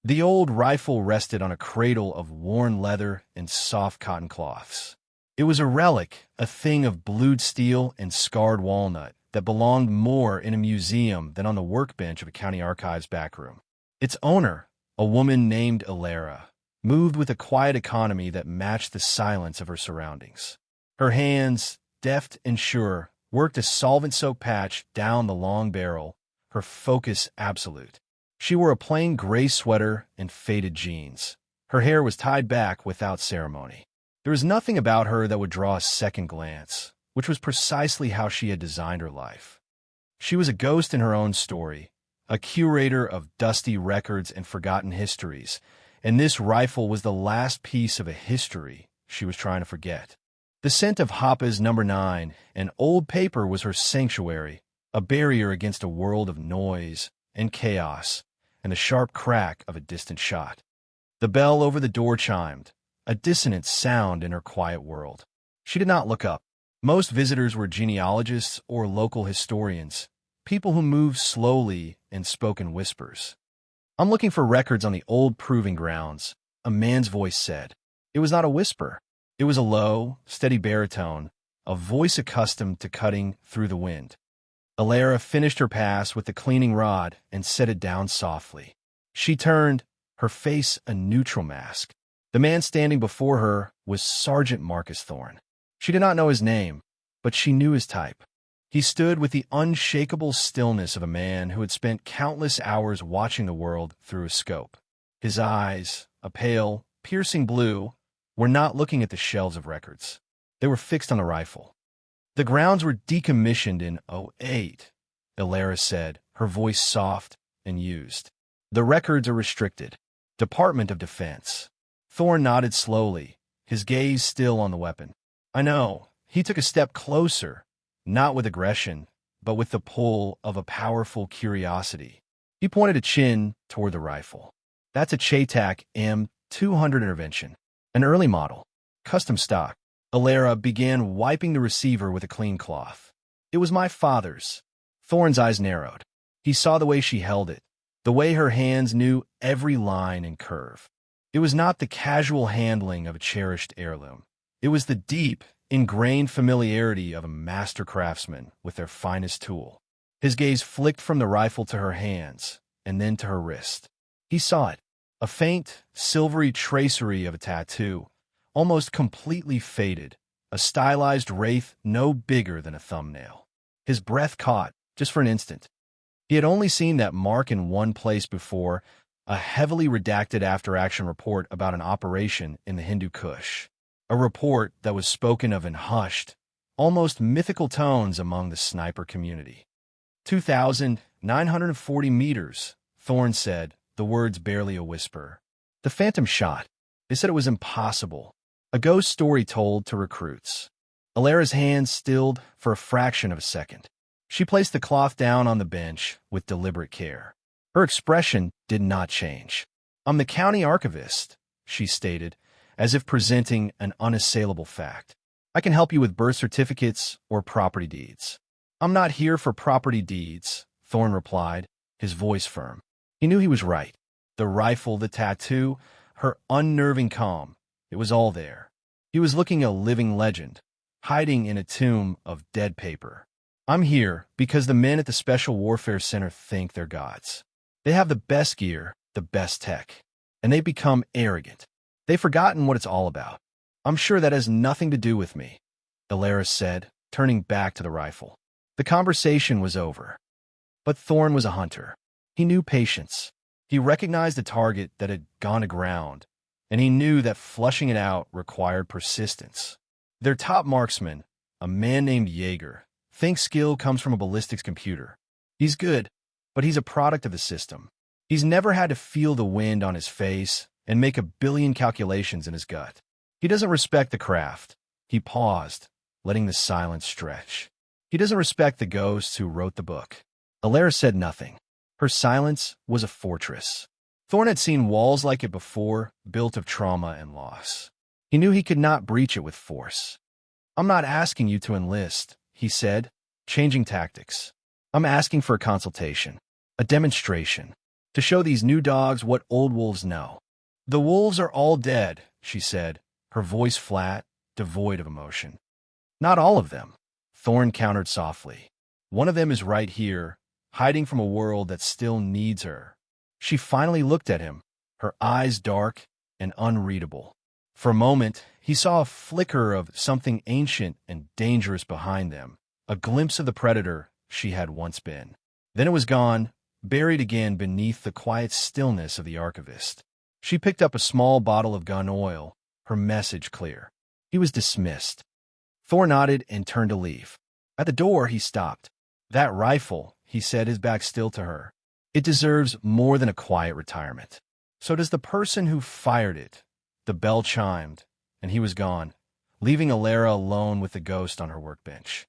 The old rifle rested on a cradle of worn leather and soft cotton cloths. It was a relic, a thing of blued steel and scarred walnut that belonged more in a museum than on the workbench of a county archives backroom. Its owner, a woman named Elera, moved with a quiet economy that matched the silence of her surroundings. Her hands, deft and sure, worked a solvent-soaked patch down the long barrel, her focus absolute. She wore a plain gray sweater and faded jeans. Her hair was tied back without ceremony. There was nothing about her that would draw a second glance, which was precisely how she had designed her life. She was a ghost in her own story, a curator of dusty records and forgotten histories, and this rifle was the last piece of a history she was trying to forget. The scent of Hoppa's No. 9 and old paper was her sanctuary, a barrier against a world of noise and chaos and the sharp crack of a distant shot. The bell over the door chimed, a dissonant sound in her quiet world. She did not look up. Most visitors were genealogists or local historians, people who moved slowly and spoke in whispers. "I'm looking for records on the old proving grounds," a man's voice said. It was not a whisper. It was a low, steady baritone, a voice accustomed to cutting through the wind. Elera finished her pass with the cleaning rod and set it down softly. She turned, her face a neutral mask. The man standing before her was Sergeant Marcus Thorne. She did not know his name, but she knew his type. He stood with the unshakable stillness of a man who had spent countless hours watching the world through a scope. His eyes, a pale, piercing blue, were not looking at the shelves of records. They were fixed on the rifle. "The grounds were decommissioned in '08, Elera said, her voice soft and used. "The records are restricted. Department of Defense." Thorne nodded slowly, his gaze still on the weapon. "I know." He took a step closer, not with aggression, but with the pull of a powerful curiosity. He pointed a chin toward the rifle. "That's a Chaytak M200 Intervention, an early model, custom stock." Elera began wiping the receiver with a clean cloth. "It was my father's." Thorne's eyes narrowed. He saw the way she held it, the way her hands knew every line and curve. It was not the casual handling of a cherished heirloom. It was the deep, ingrained familiarity of a master craftsman with their finest tool. His gaze flicked from the rifle to her hands, and then to her wrist. He saw it, a faint, silvery tracery of a tattoo, almost completely faded, a stylized wraith no bigger than a thumbnail. His breath caught, just for an instant. He had only seen that mark in one place before, a heavily redacted after-action report about an operation in the Hindu Kush. A report that was spoken of in hushed, almost mythical tones among the sniper community. 2,940 meters, Thorne said, the words barely a whisper. The phantom shot. They said it was impossible. A ghost story told to recruits. Elera's hands stilled for a fraction of a second. She placed the cloth down on the bench with deliberate care. Her expression did not change. "I'm the county archivist," she stated, as if presenting an unassailable fact. "I can help you with birth certificates or property deeds." "I'm not here for property deeds," Thorne replied, his voice firm. He knew he was right. The rifle, the tattoo, her unnerving calm, it was all there. He was looking a living legend, hiding in a tomb of dead paper. "I'm here because the men at the Special Warfare Center think they're gods. They have the best gear, the best tech, and they've become arrogant. They've forgotten what it's all about. I'm sure that has nothing to do with me," Elera said, turning back to the rifle. The conversation was over. But Thorne was a hunter. He knew patience. He recognized the target that had gone aground, and he knew that flushing it out required persistence. Their top marksman, a man named Jaeger, thinks skill comes from a ballistics computer. He's good, but he's a product of the system. He's never had to feel the wind on his face and make a billion calculations in his gut. He doesn't respect the craft. He paused, letting the silence stretch. He doesn't respect the ghosts who wrote the book. Elera said nothing. Her silence was a fortress. Thorne had seen walls like it before, built of trauma and loss. He knew he could not breach it with force. "I'm not asking you to enlist," he said, changing tactics. "I'm asking for a consultation, a demonstration. to show these new dogs what old wolves know. The wolves are all dead, she said, her voice flat, devoid of emotion. Not all of them, Thorn countered softly. One of them is right here, hiding from a world that still needs her. She finally looked at him, her eyes dark and unreadable. For a moment, he saw a flicker of something ancient and dangerous behind them, a glimpse of the predator she had once been. Then it was gone, buried again beneath the quiet stillness of the archivist. She picked up a small bottle of gun oil, her message clear. He was dismissed. Thor nodded and turned to leave. At the door, he stopped. That rifle, he said, his back still to her. It deserves more than a quiet retirement. So does the person who fired it. The bell chimed, and he was gone, leaving Elera alone with the ghost on her workbench.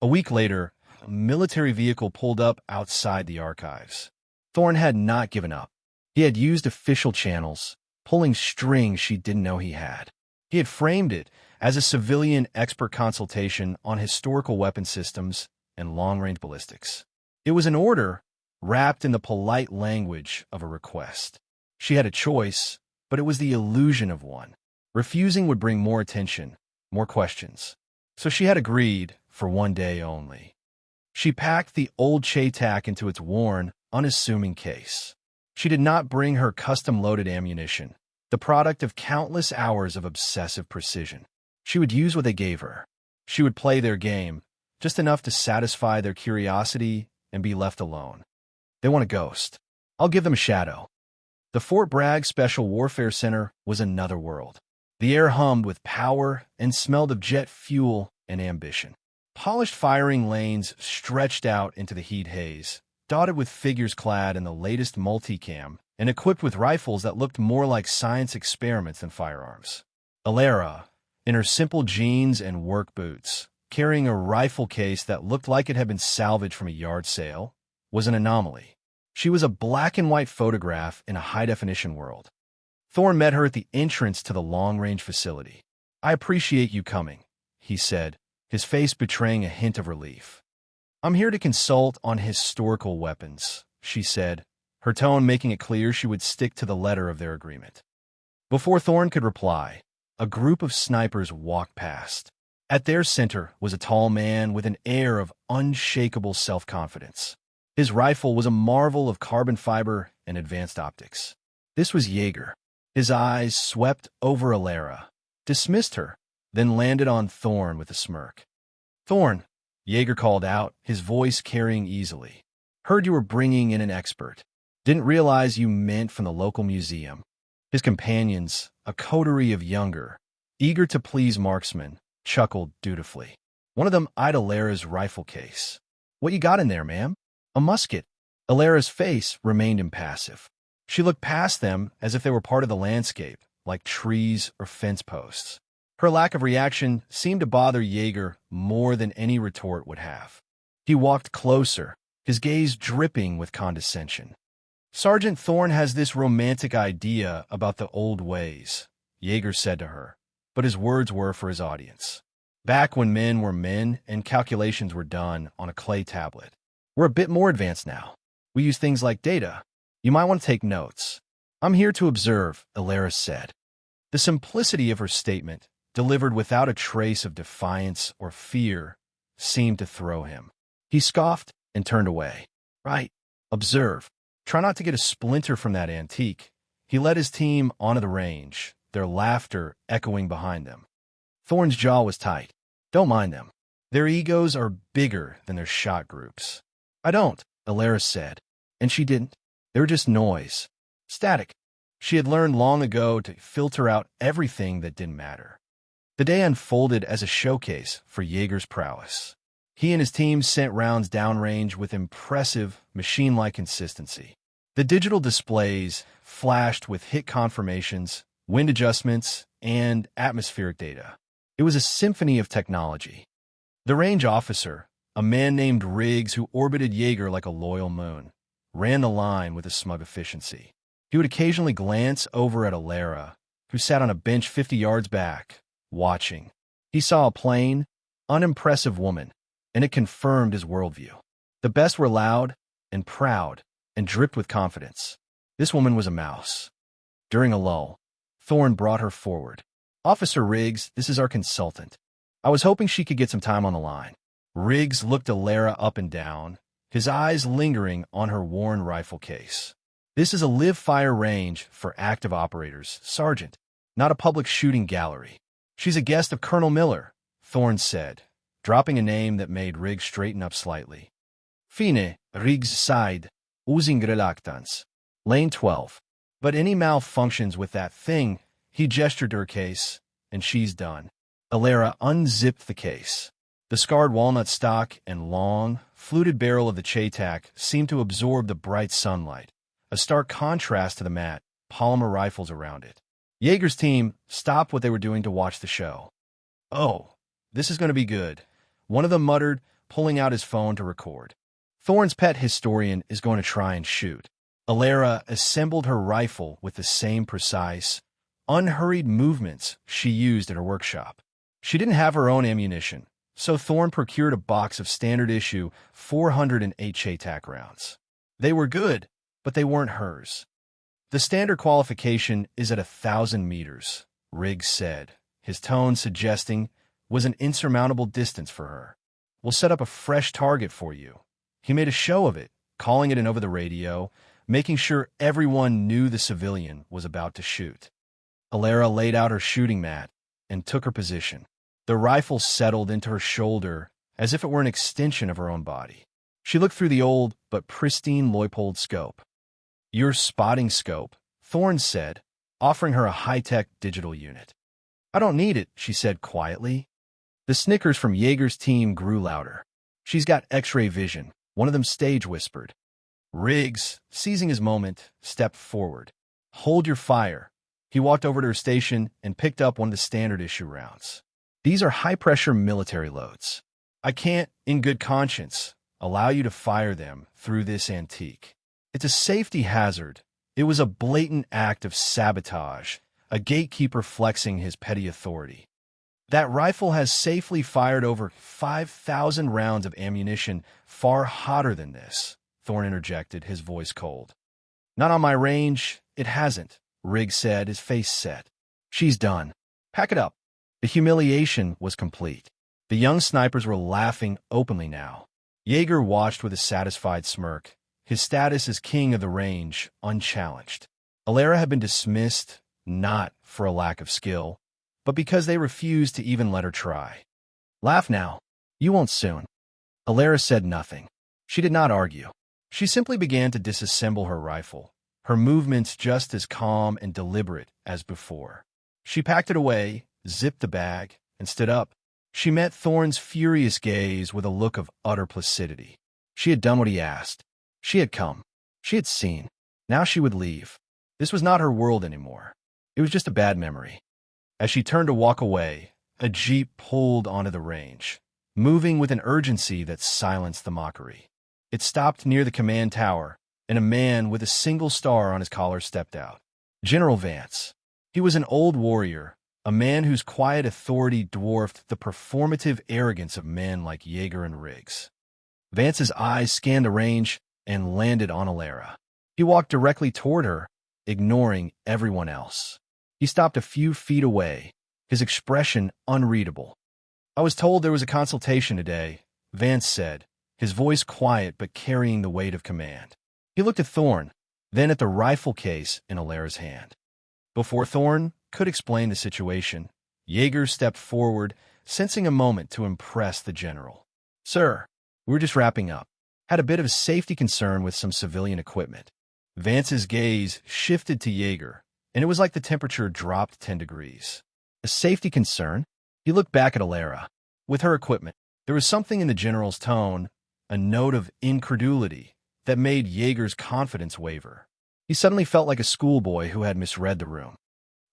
A week later, a military vehicle pulled up outside the archives. Thorn had not given up. He had used official channels, pulling strings she didn't know he had. He had framed it as a civilian expert consultation on historical weapon systems and long-range ballistics. It was an order wrapped in the polite language of a request. She had a choice, but it was the illusion of one. Refusing would bring more attention, more questions. So she had agreed for one day only. She packed the old Chaytak into its worn, unassuming case. She did not bring her custom-loaded ammunition, the product of countless hours of obsessive precision. She would use what they gave her. She would play their game, just enough to satisfy their curiosity and be left alone. They want a ghost. I'll give them a shadow. The Fort Bragg Special Warfare Center was another world. The air hummed with power and smelled of jet fuel and ambition. Polished firing lanes stretched out into the heat haze, dotted with figures clad in the latest multicam and equipped with rifles that looked more like science experiments than firearms. Elera, in her simple jeans and work boots, carrying a rifle case that looked like it had been salvaged from a yard sale, was an anomaly. She was a black-and-white photograph in a high-definition world. Thorn met her at the entrance to the long-range facility. "I appreciate you coming," he said, his face betraying a hint of relief. "I'm here to consult on historical weapons," she said, her tone making it clear she would stick to the letter of their agreement. Before Thorn could reply, a group of snipers walked past. At their center was a tall man with an air of unshakable self-confidence. His rifle was a marvel of carbon fiber and advanced optics. This was Jaeger. His eyes swept over Elera, dismissed her, then landed on Thorn with a smirk. "Thorn," Jaeger called out, his voice carrying easily. "Heard you were bringing in an expert. Didn't realize you meant from the local museum." His companions, a coterie of younger, eager to please marksmen, chuckled dutifully. One of them eyed Elera's rifle case. "What you got in there, ma'am?" "A musket." Elera's face remained impassive. She looked past them as if they were part of the landscape, like trees or fence posts. Her lack of reaction seemed to bother Jaeger more than any retort would have. He walked closer, his gaze dripping with condescension. "Sergeant Thorn has this romantic idea about the old ways," Jaeger said to her, but his words were for his audience. "Back when men were men and calculations were done on a clay tablet. We're a bit more advanced now. We use things like data. You might want to take notes." "I'm here to observe," Elera said. The simplicity of her statement, delivered without a trace of defiance or fear, seemed to throw him. He scoffed and turned away. "Right. Observe. Try not to get a splinter from that antique." He led his team onto the range, their laughter echoing behind them. Thorn's jaw was tight. "Don't mind them. Their egos are bigger than their shot groups." "I don't," Elera said. And she didn't. They were just noise. Static. She had learned long ago to filter out everything that didn't matter. The day unfolded as a showcase for Jaeger's prowess. He and his team sent rounds downrange with impressive, machine-like consistency. The digital displays flashed with hit confirmations, wind adjustments, and atmospheric data. It was a symphony of technology. The range officer, a man named Riggs who orbited Jaeger like a loyal moon, ran the line with a smug efficiency. He would occasionally glance over at Elera, who sat on a bench 50 yards back, watching. He saw a plain, unimpressive woman, and it confirmed his worldview. The best were loud and proud, and dripped with confidence. This woman was a mouse. During a lull, Thorne brought her forward. "Officer Riggs, this is our consultant. I was hoping she could get some time on the line." Riggs looked Elera up and down, his eyes lingering on her worn rifle case. "This is a live-fire range for active operators, Sergeant, not a public shooting gallery." "She's a guest of Colonel Miller," Thorne said, dropping a name that made Riggs straighten up slightly. "Fine," Riggs sighed, oozing reluctance. "Lane 12. But any malfunctions with that thing," he gestured to her case, "and she's done." Elera unzipped the case. The scarred walnut stock and long, fluted barrel of the Chaytak seemed to absorb the bright sunlight, a stark contrast to the matte, polymer rifles around it. Yeager's team stopped what they were doing to watch the show. "Oh, this is going to be good," one of them muttered, pulling out his phone to record. "Thorne's pet historian is going to try and shoot." Elera assembled her rifle with the same precise, unhurried movements she used at her workshop. She didn't have her own ammunition, so Thorne procured a box of standard-issue 408 Chaytak rounds. They were good, but they weren't hers. "The standard qualification is at 1,000 meters, Riggs said, his tone suggesting was an insurmountable distance for her. "We'll set up a fresh target for you." He made a show of it, calling it in over the radio, making sure everyone knew the civilian was about to shoot. Elera laid out her shooting mat and took her position. The rifle settled into her shoulder as if it were an extension of her own body. She looked through the old but pristine Leupold scope. "Your spotting scope," Thorne said, offering her a high-tech digital unit. "I don't need it," she said quietly. The snickers from Yeager's team grew louder. "She's got X-ray vision," one of them stage whispered. Riggs, seizing his moment, stepped forward. "Hold your fire." He walked over to her station and picked up one of the standard-issue rounds. "These are high-pressure military loads. I can't, in good conscience, allow you to fire them through this antique. It's a safety hazard." It was a blatant act of sabotage, a gatekeeper flexing his petty authority. "That rifle has safely fired over 5,000 rounds of ammunition far hotter than this," Thorne interjected, his voice cold. "Not on my range, it hasn't," Riggs said, his face set. "She's done. Pack it up." The humiliation was complete. The young snipers were laughing openly now. Yeager watched with a satisfied smirk, his status as king of the range unchallenged. Elera had been dismissed, not for a lack of skill, but because they refused to even let her try. "Laugh now. You won't soon." Elera said nothing. She did not argue. She simply began to disassemble her rifle, her movements just as calm and deliberate as before. She packed it away, zipped the bag, and stood up. She met Thorne's furious gaze with a look of utter placidity. She had done what he asked. She had come. She had seen. Now she would leave. This was not her world anymore. It was just a bad memory. As she turned to walk away, a jeep pulled onto the range, moving with an urgency that silenced the mockery. It stopped near the command tower, and a man with a single star on his collar stepped out. General Vance. He was an old warrior, a man whose quiet authority dwarfed the performative arrogance of men like Yeager and Riggs. Vance's eyes scanned the range and landed on Elera. He walked directly toward her, ignoring everyone else. He stopped a few feet away, his expression unreadable. "I was told there was a consultation today," Vance said, his voice quiet but carrying the weight of command. He looked at Thorne, then at the rifle case in Elera's hand. Before Thorne could explain the situation, Yeager stepped forward, sensing a moment to impress the general. "Sir, we're just wrapping up. Had a bit of a safety concern with some civilian equipment." Vance's gaze shifted to Yeager, and it was like the temperature dropped 10 degrees. "A safety concern?" He looked back at Elera. With her equipment, there was something in the general's tone, a note of incredulity, that made Yeager's confidence waver. He suddenly felt like a schoolboy who had misread the room.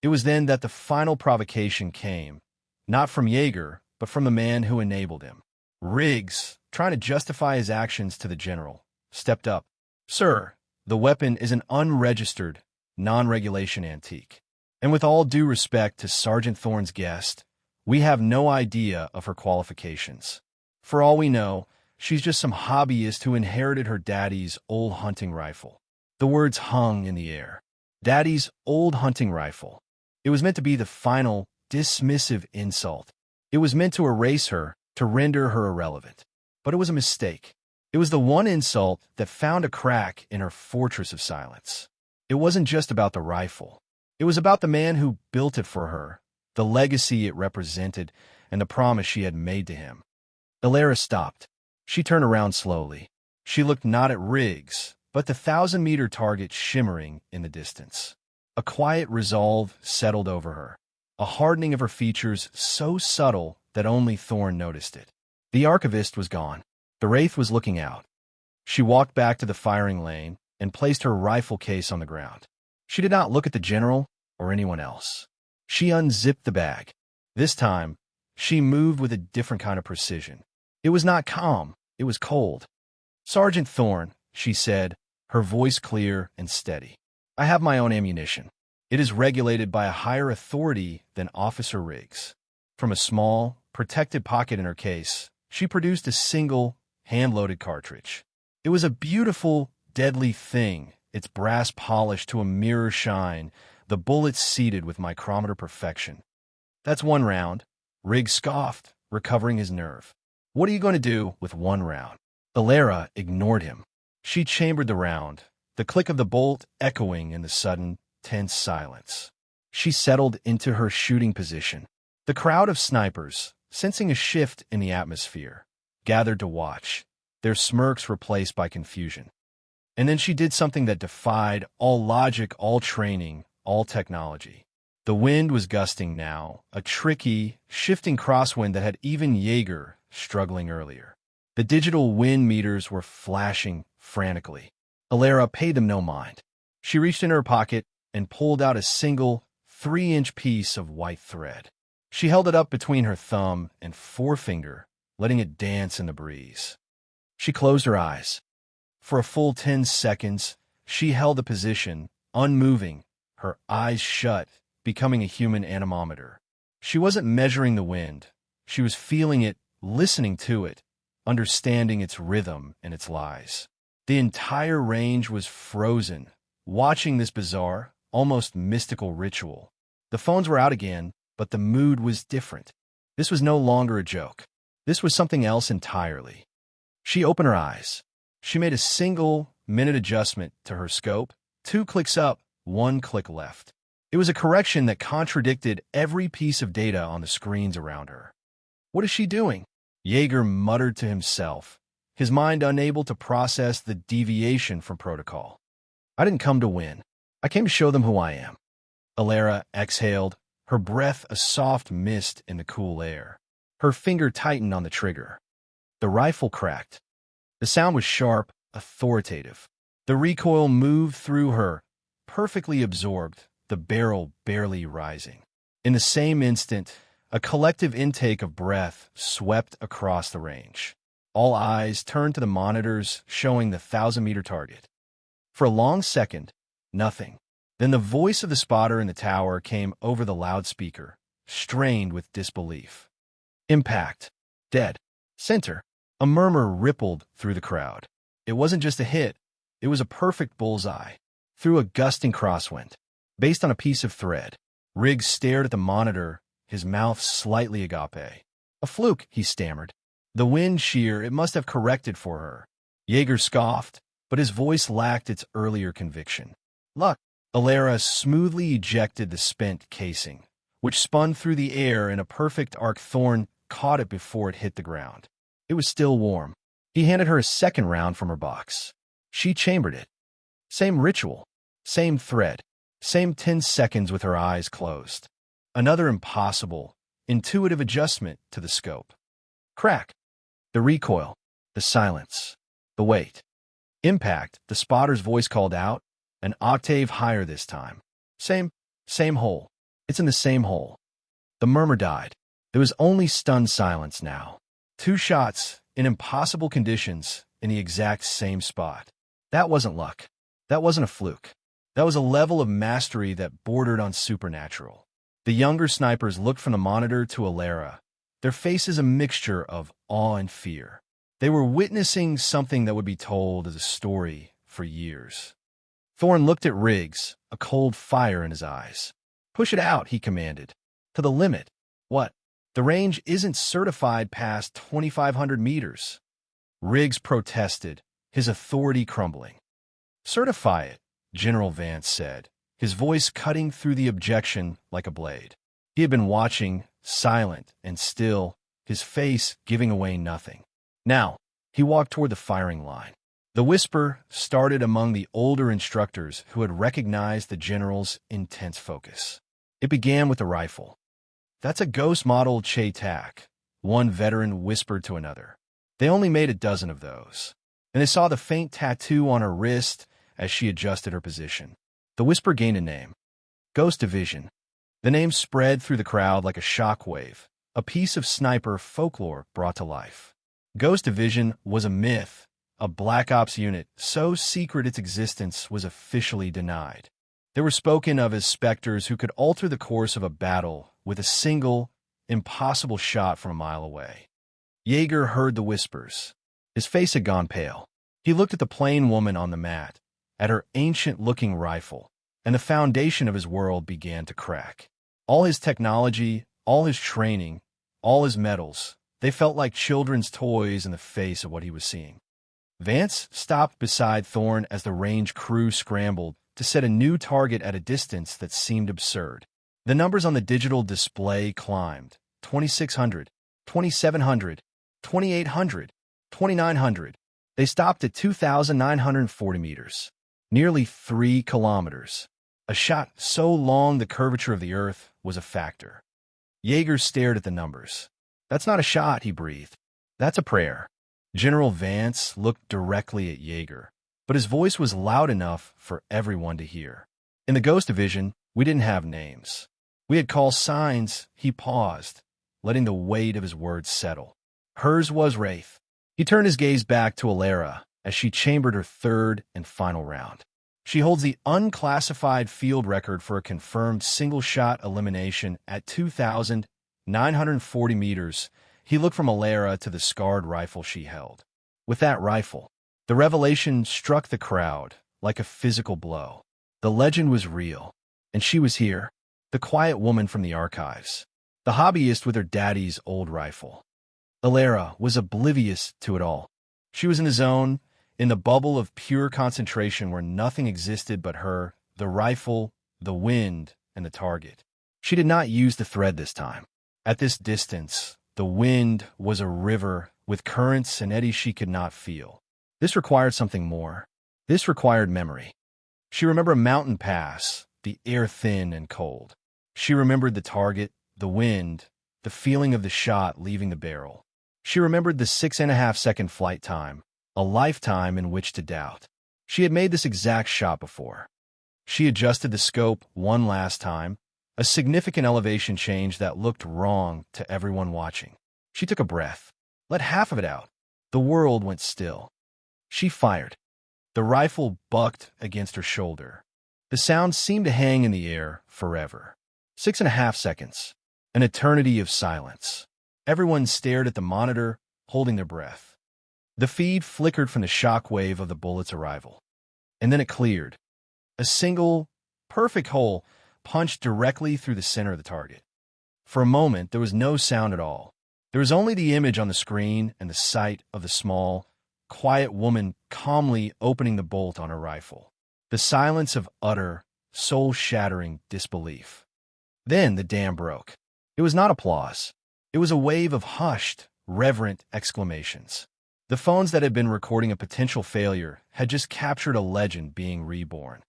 It was then that the final provocation came, not from Yeager, but from the man who enabled him. Riggs, trying to justify his actions to the general, stepped up. "Sir, the weapon is an unregistered, non-regulation antique. And with all due respect to Sergeant Thorne's guest, we have no idea of her qualifications. For all we know, She's just some hobbyist who inherited her daddy's old hunting rifle. The words hung in the air. Daddy's old hunting rifle. It was meant to be the final, dismissive insult. It was meant to erase her, to render her irrelevant. But it was a mistake. It was the one insult that found a crack in her fortress of silence. It wasn't just about the rifle. It was about the man who built it for her, the legacy it represented, and the promise she had made to him. Elera stopped. She turned around slowly. She looked not at Riggs, but the 1,000-meter target shimmering in the distance. A quiet resolve settled over her, a hardening of her features so subtle that only Thorne noticed it. The archivist was gone. The Wraith was looking out. She walked back to the firing lane and placed her rifle case on the ground. She did not look at the general or anyone else. She unzipped the bag. This time, she moved with a different kind of precision. It was not calm, it was cold. "Sergeant Thorne," she said, her voice clear and steady. "I have my own ammunition. It is regulated by a higher authority than Officer Riggs." From a small, protected pocket in her case, she produced a single, hand-loaded cartridge. It was a beautiful, deadly thing, its brass polished to a mirror shine, the bullets seated with micrometer perfection. "That's one round," Riggs scoffed, recovering his nerve. "What are you going to do with one round?" Elera ignored him. She chambered the round, the click of the bolt echoing in the sudden, tense silence. She settled into her shooting position. The crowd of snipers, sensing a shift in the atmosphere, gathered to watch, their smirks replaced by confusion. And then she did something that defied all logic, all training, all technology. The wind was gusting now, a tricky, shifting crosswind that had even Jaeger struggling earlier. The digital wind meters were flashing frantically. Elera paid them no mind. She reached in her pocket and pulled out a single, 3-inch piece of white thread. She held it up between her thumb and forefinger, letting it dance in the breeze. She closed her eyes. For a full 10 seconds, she held the position, unmoving, her eyes shut, becoming a human anemometer. She wasn't measuring the wind. She was feeling it, listening to it, understanding its rhythm and its lies. The entire range was frozen, watching this bizarre, almost mystical ritual. The phones were out again, but the mood was different. This was no longer a joke. This was something else entirely. She opened her eyes. She made a single minute adjustment to her scope, 2 clicks up, 1 click left. It was a correction that contradicted every piece of data on the screens around her. What is she doing? Jaeger muttered to himself, his mind unable to process the deviation from protocol. I didn't come to win. I came to show them who I am. Elera exhaled, her breath a soft mist in the cool air. Her finger tightened on the trigger. The rifle cracked. The sound was sharp, authoritative. The recoil moved through her, perfectly absorbed, the barrel barely rising. In the same instant, a collective intake of breath swept across the range. All eyes turned to the monitors showing the 1,000-meter target. For a long second, nothing. Then the voice of the spotter in the tower came over the loudspeaker, strained with disbelief. Impact. Dead. Center. A murmur rippled through the crowd. It wasn't just a hit. It was a perfect bullseye. Through a gusting crosswind. Based on a piece of thread. Riggs stared at the monitor, his mouth slightly agape. A fluke, he stammered. The wind shear, it must have corrected for her. Jaeger scoffed, but his voice lacked its earlier conviction. Luck. Elera smoothly ejected the spent casing, which spun through the air in a perfect arc. Thorne caught it before it hit the ground. It was still warm. He handed her a second round from her box. She chambered it. Same ritual, same thread, same 10 seconds with her eyes closed. Another impossible, intuitive adjustment to the scope. Crack. The recoil, the silence, the weight. Impact, the spotter's voice called out, an octave higher this time. Same hole. It's in the same hole. The murmur died. There was only stunned silence now. 2 shots, in impossible conditions, in the exact same spot. That wasn't luck. That wasn't a fluke. That was a level of mastery that bordered on supernatural. The younger snipers looked from the monitor to Elera, their faces a mixture of awe and fear. They were witnessing something that would be told as a story for years. Thorne looked at Riggs, a cold fire in his eyes. "Push it out," he commanded. "To the limit." "What?" "The range isn't certified past 2,500 meters." Riggs protested, his authority crumbling. "Certify it," General Vance said, his voice cutting through the objection like a blade. He had been watching, silent and still, his face giving away nothing. Now, he walked toward the firing line. The whisper started among the older instructors who had recognized the general's intense focus. It began with a rifle. "That's a Ghost model Che-Tak," one veteran whispered to another. "They only made a dozen of those." And they saw the faint tattoo on her wrist as she adjusted her position. The whisper gained a name. Ghost Division. The name spread through the crowd like a shockwave, a piece of sniper folklore brought to life. Ghost Division was a myth, a Black Ops unit so secret its existence was officially denied. They were spoken of as specters who could alter the course of a battle with a single, impossible shot from a mile away. Jaeger heard the whispers. His face had gone pale. He looked at the plain woman on the mat, at her ancient-looking rifle, and the foundation of his world began to crack. All his technology, all his training, all his medals, they felt like children's toys in the face of what he was seeing. Vance stopped beside Thorne as the range crew scrambled to set a new target at a distance that seemed absurd. The numbers on the digital display climbed. 2,600, 2,700, 2,800, 2,900. They stopped at 2,940 meters. Nearly 3 kilometers. A shot so long the curvature of the earth was a factor. Jaeger stared at the numbers. "That's not a shot," he breathed. "That's a prayer." General Vance looked directly at Jaeger, but his voice was loud enough for everyone to hear. "In the Ghost Division, we didn't have names. We had call signs." He paused, letting the weight of his words settle. Hers was Wraith. He turned his gaze back to Elera as she chambered her third and final round. "She holds the unclassified field record for a confirmed single-shot elimination at 2,940 meters. He looked from Elera to the scarred rifle she held. With that rifle, the revelation struck the crowd like a physical blow. The legend was real, and she was here, the quiet woman from the archives, the hobbyist with her daddy's old rifle. Elera was oblivious to it all. She was in the zone, in the bubble of pure concentration where nothing existed but her, the rifle, the wind, and the target. She did not use the thread this time. At this distance, the wind was a river with currents and eddies she could not feel. This required something more. This required memory. She remembered a mountain pass, the air thin and cold. She remembered the target, the wind, the feeling of the shot leaving the barrel. She remembered the 6.5-second flight time, a lifetime in which to doubt. She had made this exact shot before. She adjusted the scope one last time, a significant elevation change that looked wrong to everyone watching. She took a breath, let half of it out. The world went still. She fired. The rifle bucked against her shoulder. The sound seemed to hang in the air forever. 6.5 seconds. An eternity of silence. Everyone stared at the monitor, holding their breath. The feed flickered from the shock wave of the bullet's arrival. And then it cleared. A single, perfect hole punched directly through the center of the target. For a moment, there was no sound at all. There was only the image on the screen and the sight of the small, quiet woman calmly opening the bolt on her rifle. The silence of utter, soul-shattering disbelief. Then the dam broke. It was not applause. It was a wave of hushed, reverent exclamations. The phones that had been recording a potential failure had just captured a legend being reborn.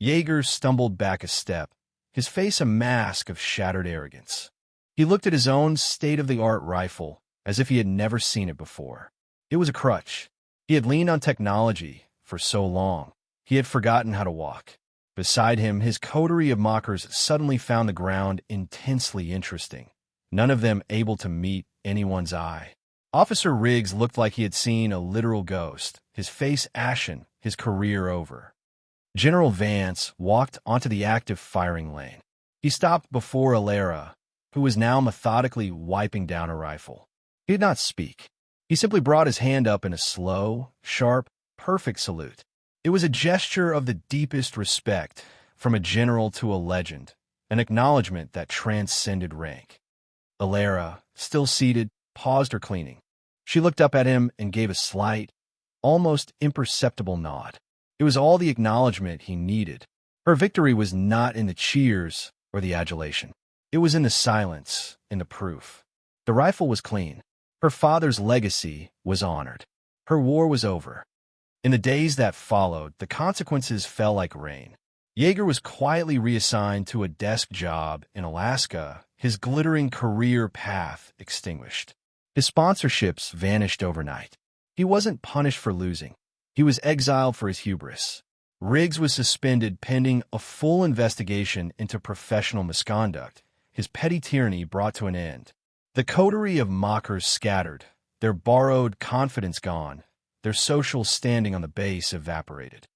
Jaeger stumbled back a step, his face a mask of shattered arrogance. He looked at his own state-of-the-art rifle as if he had never seen it before. It was a crutch. He had leaned on technology for so long, he had forgotten how to walk. Beside him, his coterie of mockers suddenly found the ground intensely interesting, none of them able to meet anyone's eye. Officer Riggs looked like he had seen a literal ghost, his face ashen, his career over. General Vance walked onto the active firing lane. He stopped before Elera, who was now methodically wiping down her rifle. He did not speak. He simply brought his hand up in a slow, sharp, perfect salute. It was a gesture of the deepest respect, from a general to a legend, an acknowledgement that transcended rank. Elera, still seated, paused her cleaning. She looked up at him and gave a slight, almost imperceptible nod. It was all the acknowledgement he needed. Her victory was not in the cheers or the adulation. It was in the silence, in the proof. The rifle was clean. Her father's legacy was honored. Her war was over. In the days that followed, the consequences fell like rain. Yeager was quietly reassigned to a desk job in Alaska, his glittering career path extinguished. His sponsorships vanished overnight. He wasn't punished for losing. He was exiled for his hubris. Riggs was suspended pending a full investigation into professional misconduct, his petty tyranny brought to an end. The coterie of mockers scattered, their borrowed confidence gone, their social standing on the base evaporated.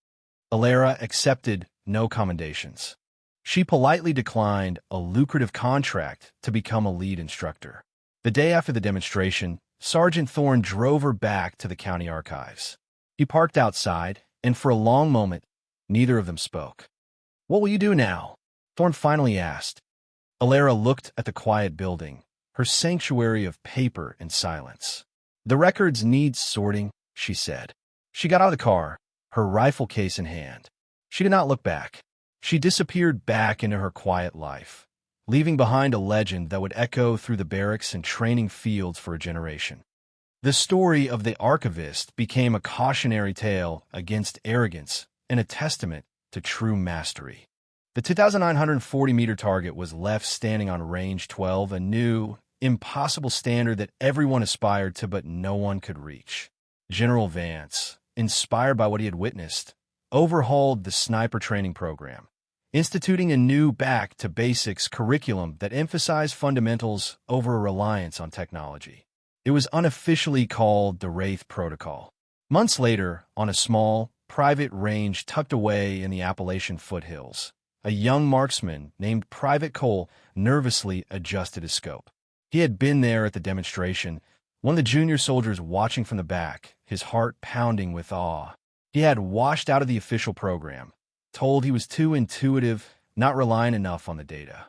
Elera accepted no commendations. She politely declined a lucrative contract to become a lead instructor. The day after the demonstration, Sergeant Thorne drove her back to the county archives. He parked outside, and for a long moment, neither of them spoke. "What will you do now?" Thorne finally asked. Elera looked at the quiet building, her sanctuary of paper and silence. "The records need sorting," she said. She got out of the car, her rifle case in hand. She did not look back. She disappeared back into her quiet life, leaving behind a legend that would echo through the barracks and training fields for a generation. The story of the archivist became a cautionary tale against arrogance and a testament to true mastery. The 2,940-meter target was left standing on Range 12, a new, impossible standard that everyone aspired to but no one could reach. General Vance, inspired by what he had witnessed, overhauled the sniper training program, instituting a new back-to-basics curriculum that emphasized fundamentals over a reliance on technology. It was unofficially called the Wraith Protocol. Months later, on a small, private range tucked away in the Appalachian foothills, a young marksman named Private Cole nervously adjusted his scope. He had been there at the demonstration, one of the junior soldiers watching from the back, his heart pounding with awe. He had washed out of the official program, told he was too intuitive, not relying enough on the data.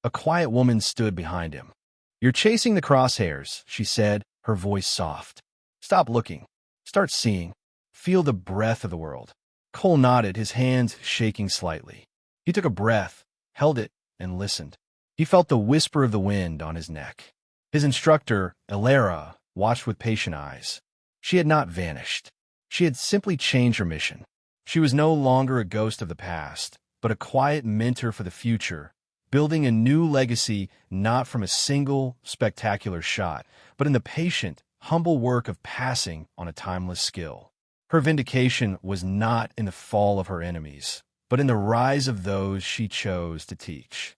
A quiet woman stood behind him. "You're chasing the crosshairs," she said, her voice soft. "Stop looking. Start seeing. Feel the breath of the world." Cole nodded, his hands shaking slightly. He took a breath, held it, and listened. He felt the whisper of the wind on his neck. His instructor, Elera, watched with patient eyes. She had not vanished. She had simply changed her mission. She was no longer a ghost of the past, but a quiet mentor for the future, building a new legacy not from a single, spectacular shot, but in the patient, humble work of passing on a timeless skill. Her vindication was not in the fall of her enemies, but in the rise of those she chose to teach.